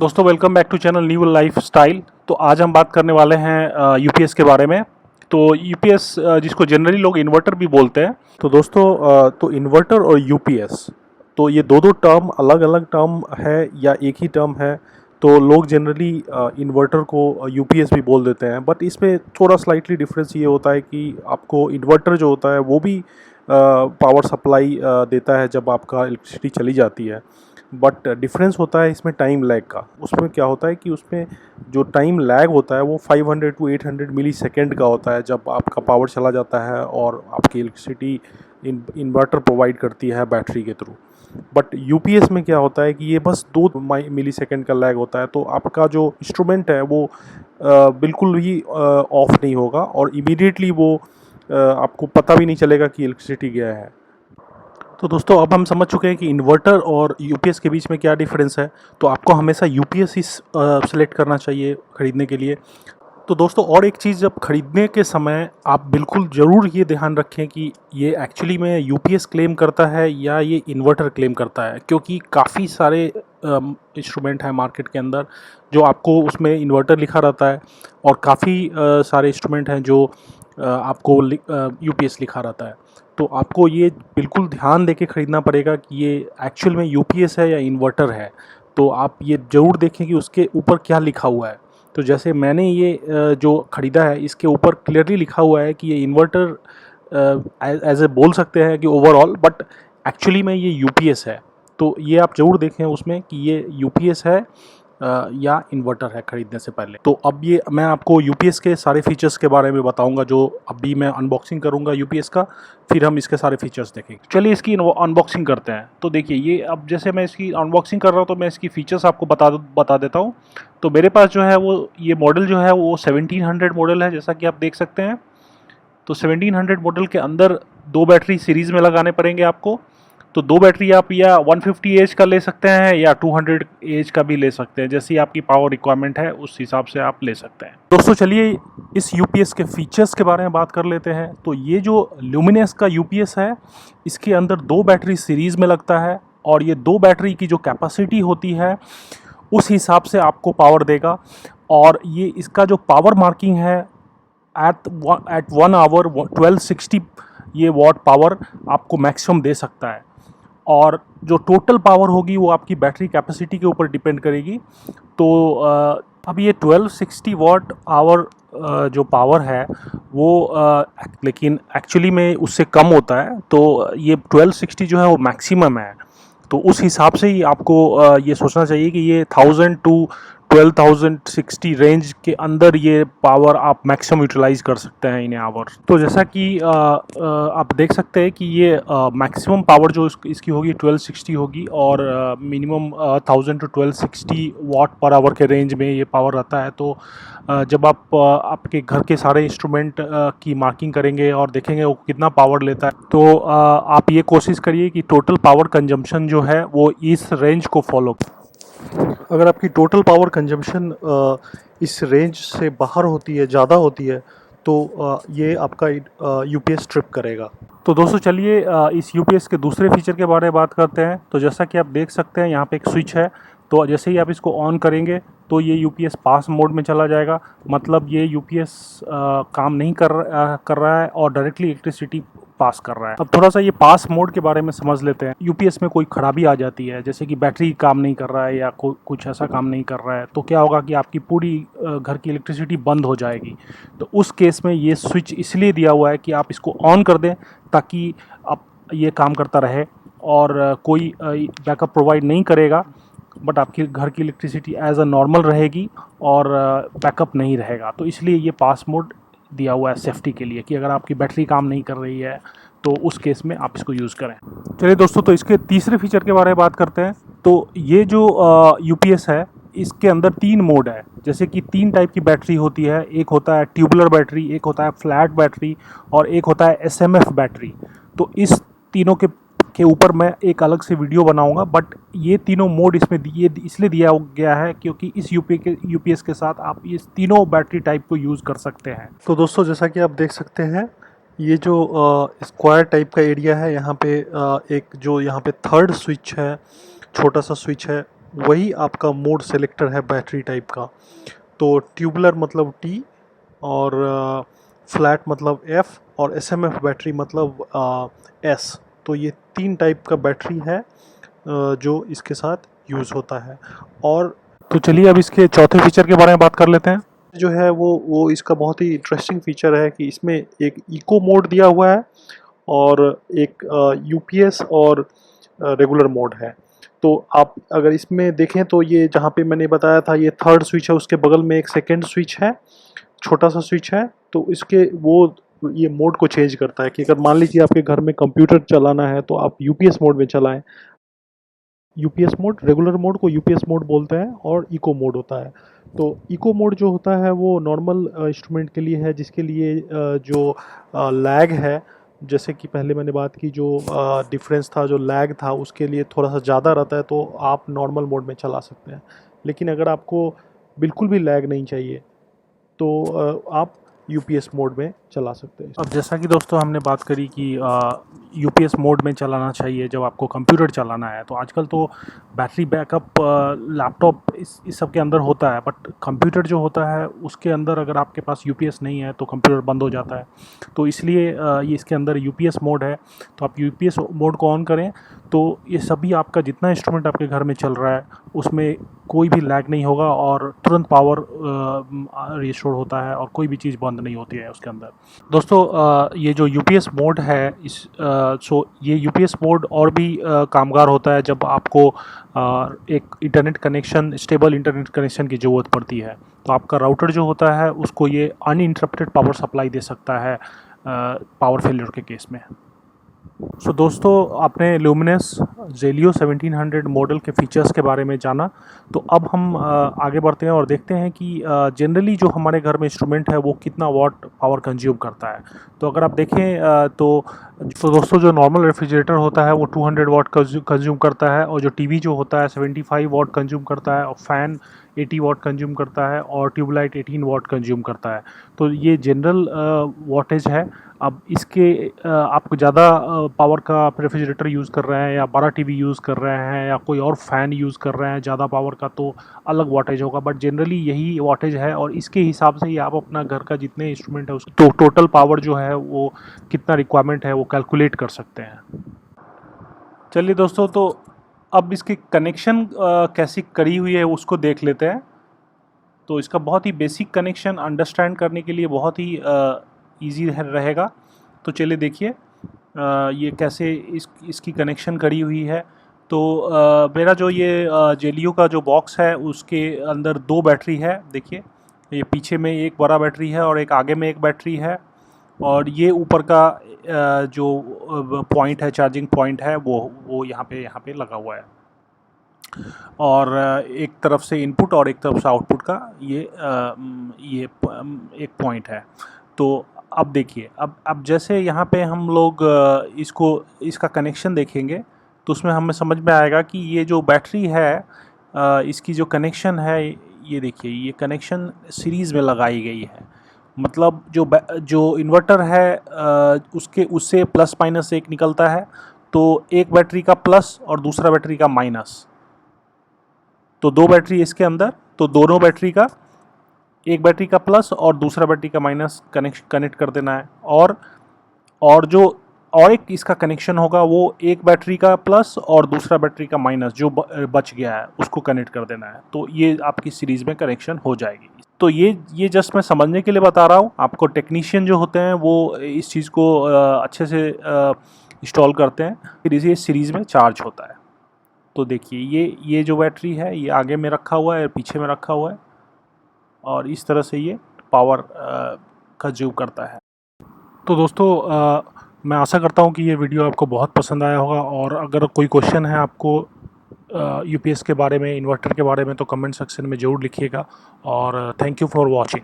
दोस्तों welcome back to channel new lifestyle. तो आज हम बात करने वाले हैं यूपीएस के बारे में। तो यूपीएस जिसको जनरली लोग इन्वर्टर भी बोलते हैं। तो दोस्तों तो इन्वर्टर और यूपीएस तो ये दो दो टर्म अलग अलग टर्म है या एक ही टर्म है। तो लोग जनरली इन्वर्टर को यूपीएस भी बोल देते हैं, बट इसमें थोड़ा स्लाइटली डिफरेंस ये होता है कि आपको इन्वर्टर जो होता है वो भी पावर सप्लाई देता है जब आपका इलेक्ट्रिसिटी चली जाती है। बट डिफरेंस होता है इसमें टाइम लैग का। उसमें क्या होता है कि उसमें जो टाइम लैग होता है वो 500 टू 800 मिली सेकेंड का होता है जब आपका पावर चला जाता है और आपकी इलेक्ट्रिसिटी इन्वर्टर प्रोवाइड करती है बैटरी के थ्रू। बट यूपीएस में क्या होता है कि ये बस 2 मिली सेकेंड का लैग होता है, तो आपका जो इंस्ट्रूमेंट है वो बिल्कुल भी ऑफ नहीं होगा और इमीडिएटली वो आपको पता भी नहीं चलेगा कि इलेक्ट्रिसिटी गया है। तो दोस्तों अब हम समझ चुके हैं कि इन्वर्टर और यूपीएस के बीच में क्या डिफरेंस है। तो आपको हमेशा यूपीएस ही सेलेक्ट करना चाहिए ख़रीदने के लिए। तो दोस्तों और एक चीज़, जब ख़रीदने के समय आप बिल्कुल ज़रूर ये ध्यान रखें कि ये एक्चुअली में यूपीएस क्लेम करता है या ये इन्वर्टर क्लेम करता है, क्योंकि काफ़ी सारे इंस्ट्रूमेंट हैं मार्केट के अंदर जो आपको उसमें इन्वर्टर लिखा रहता है और काफ़ी सारे इंस्ट्रूमेंट हैं जो आपको यूपीएस लिखा रहता है। तो आपको ये बिल्कुल ध्यान देके ख़रीदना पड़ेगा कि ये एक्चुअल में यूपीएस है या इन्वर्टर है। तो आप ये ज़रूर देखें कि उसके ऊपर क्या लिखा हुआ है। तो जैसे मैंने ये जो ख़रीदा है इसके ऊपर क्लियरली लिखा हुआ है कि ये इन्वर्टर एज ए बोल सकते हैं कि ओवरऑल, बट एक्चुअली में ये यूपीएस है। तो ये आप ज़रूर देखें उसमें कि ये यूपीएस है या इन्वर्टर है ख़रीदने से पहले। तो अब ये मैं आपको यूपीएस के सारे फीचर्स के बारे में बताऊंगा जो अभी मैं अनबॉक्सिंग करूंगा यूपीएस का, फिर हम इसके सारे फीचर्स देखेंगे। चलिए इसकी अनबॉक्सिंग करते हैं। तो देखिए ये अब जैसे मैं इसकी अनबॉक्सिंग कर रहा हूँ तो मैं इसकी फ़ीचर्स आपको बता देता हूँ। तो मेरे पास जो है वो ये मॉडल जो है वो 1700 मॉडल है, जैसा कि आप देख सकते हैं। तो 1700 मॉडल के अंदर 2 बैटरी सीरीज़ में लगाने पड़ेंगे आपको। तो 2 बैटरी आप या 150 एच का ले सकते हैं या 200 एच का भी ले सकते हैं, जैसी आपकी पावर रिक्वायरमेंट है उस हिसाब से आप ले सकते हैं। दोस्तों चलिए इस यूपीएस के फीचर्स के बारे में बात कर लेते हैं। तो ये जो ल्यूमिनस का यूपीएस है इसके अंदर 2 बैटरी सीरीज़ में लगता है और ये 2 बैटरी की जो कैपेसिटी होती है उस हिसाब से आपको पावर देगा। और ये इसका जो पावर मार्किंग है एट 1 आवर 1260 ये वॉट पावर आपको मैक्सिमम दे सकता है। और जो टोटल पावर होगी वो आपकी बैटरी कैपेसिटी के ऊपर डिपेंड करेगी। तो अब ये 1260 वॉट आवर जो पावर है वो लेकिन एक्चुअली में उससे कम होता है। तो ये 1260 जो है वो मैक्सिमम है। तो उस हिसाब से ही आपको ये सोचना चाहिए कि ये 1000 टू 12,060 रेंज के अंदर ये पावर आप मैक्सिमम यूटिलाइज कर सकते हैं इन आवर। तो जैसा कि आप देख सकते हैं कि ये मैक्सिमम पावर जो इसकी होगी 1260 होगी और minimum 1000 to 1260 watt per hour के रेंज में ये पावर रहता है। तो जब आप आपके घर के सारे इंस्ट्रूमेंट की मार्किंग करेंगे और देखेंगे वो कितना पावर लेता है, तो आप ये कोशिश करिए कि टोटल पावर कंजम्पशन जो है वो इस रेंज को फॉलो। अगर आपकी टोटल पावर कंजम्पशन इस रेंज से बाहर होती है, ज़्यादा होती है, तो ये आपका यूपीएस ट्रिप करेगा। तो दोस्तों चलिए इस यूपीएस के दूसरे फीचर के बारे में बात करते हैं। तो जैसा कि आप देख सकते हैं यहाँ पे एक स्विच है। तो जैसे ही आप इसको ऑन करेंगे तो ये यूपीएस पास मोड में चला जाएगा, मतलब ये यूपीएस काम नहीं कर रहा है और डायरेक्टली इलेक्ट्रिसिटी पास कर रहा है। अब थोड़ा सा ये पास मोड के बारे में समझ लेते हैं। यूपीएस में कोई खराबी आ जाती है, जैसे कि बैटरी काम नहीं कर रहा है या कुछ ऐसा काम नहीं कर रहा है, तो क्या होगा कि आपकी पूरी घर की इलेक्ट्रिसिटी बंद हो जाएगी। तो उस केस में ये स्विच इसलिए दिया हुआ है कि आप इसको ऑन कर दें ताकि आप ये काम करता रहे और कोई बैकअप प्रोवाइड नहीं करेगा, बट आपके घर की इलेक्ट्रिसिटी एज अ नॉर्मल रहेगी और बैकअप नहीं रहेगा। तो इसलिए ये पास मोड दिया हुआ है सेफ्टी के लिए कि अगर आपकी बैटरी काम नहीं कर रही है तो उस केस में आप इसको यूज़ करें। चलिए दोस्तों तो इसके तीसरे फीचर के बारे में बात करते हैं। तो ये जो यूपीएस है इसके अंदर 3 मोड है। जैसे कि 3 टाइप की बैटरी होती है, एक होता है ट्यूबुलर बैटरी, एक होता है फ्लैट बैटरी और एक होता है एसएमएफ बैटरी। तो इस तीनों के ऊपर मैं एक अलग से वीडियो बनाऊंगा, बट ये तीनों मोड इसमें ये इसलिए दिया गया है क्योंकि इस यूपीएस के साथ आप इस तीनों बैटरी टाइप को यूज़ कर सकते हैं। तो दोस्तों जैसा कि आप देख सकते हैं ये जो स्क्वायर टाइप का एरिया है, यहाँ पे एक जो यहाँ पे थर्ड स्विच है, छोटा सा स्विच है, वही आपका मोड सेलेक्टर है बैटरी टाइप का। तो ट्यूबुलर मतलब टी, और फ्लैट मतलब एफ, और एसएमएफ बैटरी मतलब एस। तो ये 3 टाइप का बैटरी है जो इसके साथ यूज़ होता है। और तो चलिए अब इसके चौथे फीचर के बारे में बात कर लेते हैं। जो है वो इसका बहुत ही इंटरेस्टिंग फीचर है कि इसमें एक इको मोड दिया हुआ है और एक यूपीएस और रेगुलर मोड है। तो आप अगर इसमें देखें तो ये जहाँ पे मैंने बताया था ये थर्ड स्विच है, उसके बगल में एक सेकेंड स्विच है, छोटा सा स्विच है। तो इसके वो ये मोड को चेंज करता है कि अगर मान लीजिए आपके घर में कंप्यूटर चलाना है तो आप यूपीएस मोड में चलाएं। यूपीएस मोड, रेगुलर मोड को यूपीएस मोड बोलते हैं, और इको मोड होता है। तो इको मोड जो होता है वो नॉर्मल इंस्ट्रूमेंट के लिए है, जिसके लिए जो लैग है, जैसे कि पहले मैंने बात की, जो डिफरेंस था, जो लैग था, उसके लिए थोड़ा सा ज़्यादा रहता है, तो आप नॉर्मल मोड में चला सकते हैं। लेकिन अगर आपको बिल्कुल भी लैग नहीं चाहिए तो आप यूपीएस मोड में चला सकते हैं। अब जैसा कि दोस्तों हमने बात करी कि यूपीएस मोड में चलाना चाहिए जब आपको कंप्यूटर चलाना है, तो आजकल तो बैटरी बैकअप लैपटॉप इस सब के अंदर होता है, बट कंप्यूटर जो होता है उसके अंदर अगर आपके पास यूपीएस नहीं है तो कंप्यूटर बंद हो जाता है। तो इसलिए ये इसके अंदर यूपीएस मोड है। तो आप यूपीएस मोड को ऑन करें तो ये सभी आपका जितना इंस्ट्रूमेंट आपके घर में चल रहा है उसमें कोई भी लैग नहीं होगा और तुरंत पावर रिस्टोर होता है और कोई भी चीज़ बंद नहीं होती है उसके अंदर। दोस्तों ये जो यूपीएस मोड है ये यूपीएस मोड और भी कामगार होता है जब आपको एक internet connection, stable internet connection की ज़रूरत पड़ती है। तो आपका राउटर जो होता है उसको ये अनइंटरप्टेड पावर सप्लाई दे सकता है पावर फेलियर के केस में। सो दोस्तों आपने ल्यूमिनस जेलियो 1700 मॉडल के फीचर्स के बारे में जाना। तो अब हम आगे बढ़ते हैं और देखते हैं कि जनरली जो हमारे घर में इंस्ट्रूमेंट है वो कितना वाट पावर कंज्यूम करता है। तो अगर आप देखें तो दोस्तों जो नॉर्मल रेफ्रिजरेटर होता है वो 200 वाट कंज्यूम करता है, और जो टीवी जो होता है 75 वाट कंज्यूम करता है, और फ़ैन 80 वाट कंज्यूम करता है, और ट्यूबलाइट 18 वाट कंज्यूम करता है। तो ये जनरल वाटेज है। अब इसके आप ज़्यादा पावर का आप रेफ्रिजरेटर यूज़ कर रहे हैं या बड़ा टीवी यूज़ कर रहे हैं या कोई और फ़ैन यूज़ कर रहे हैं ज़्यादा पावर का, तो अलग वाटेज होगा, बट जनरली यही वाटेज है। और इसके हिसाब से ही आप अपना घर का जितने इंस्ट्रूमेंट है उसकी तो टोटल पावर जो है वो कितना रिक्वायरमेंट है वो कैलकुलेट कर सकते हैं। चलिए दोस्तों, तो अब इसकी कनेक्शन कैसी करी हुई है उसको देख लेते हैं। तो इसका बहुत ही बेसिक कनेक्शन अंडरस्टैंड करने के लिए बहुत ही ईजी रहेगा। तो चलिए देखिए ये कैसे इसकी कनेक्शन करी हुई है। तो मेरा जो ये जेलियो का जो बॉक्स है उसके अंदर 2 बैटरी है। देखिए ये पीछे में एक बड़ा बैटरी है और एक आगे में एक बैटरी है, और ये ऊपर का जो पॉइंट है, चार्जिंग पॉइंट है, वो यहाँ पे लगा हुआ है। और एक तरफ से इनपुट और एक तरफ से आउटपुट का ये एक पॉइंट है। तो अब देखिए, अब जैसे यहाँ पे हम लोग इसका कनेक्शन देखेंगे तो उसमें हमें समझ में आएगा कि ये जो बैटरी है इसकी जो कनेक्शन है, ये देखिए ये कनेक्शन सीरीज़ में लगाई गई है। मतलब जो इन्वर्टर है उससे प्लस माइनस एक निकलता है, तो एक बैटरी का प्लस और दूसरा बैटरी का माइनस। तो 2 बैटरी इसके अंदर, तो दोनों बैटरी का, एक बैटरी का प्लस और दूसरा बैटरी का माइनस कनेक्ट कर देना है। और एक इसका कनेक्शन होगा वो एक बैटरी का प्लस और दूसरा बैटरी का माइनस जो बच गया है उसको कनेक्ट कर देना है। तो ये आपकी सीरीज़ में कनेक्शन हो जाएगी। तो ये जस्ट मैं समझने के लिए बता रहा हूँ आपको। टेक्नीशियन जो होते हैं वो इस चीज़ को अच्छे से इंस्टॉल करते हैं, फिर इसे सीरीज़ में चार्ज होता है। तो देखिए ये जो बैटरी है ये आगे में रखा हुआ है, पीछे में रखा हुआ है, और इस तरह से ये पावर कंज्यूम करता है। तो दोस्तों मैं आशा करता हूँ कि ये वीडियो आपको बहुत पसंद आया होगा, और अगर कोई क्वेश्चन है आपको यूपीएस के बारे में, इन्वर्टर के बारे में, तो कमेंट सेक्शन में ज़रूर लिखिएगा। और थैंक यू फॉर वॉचिंग।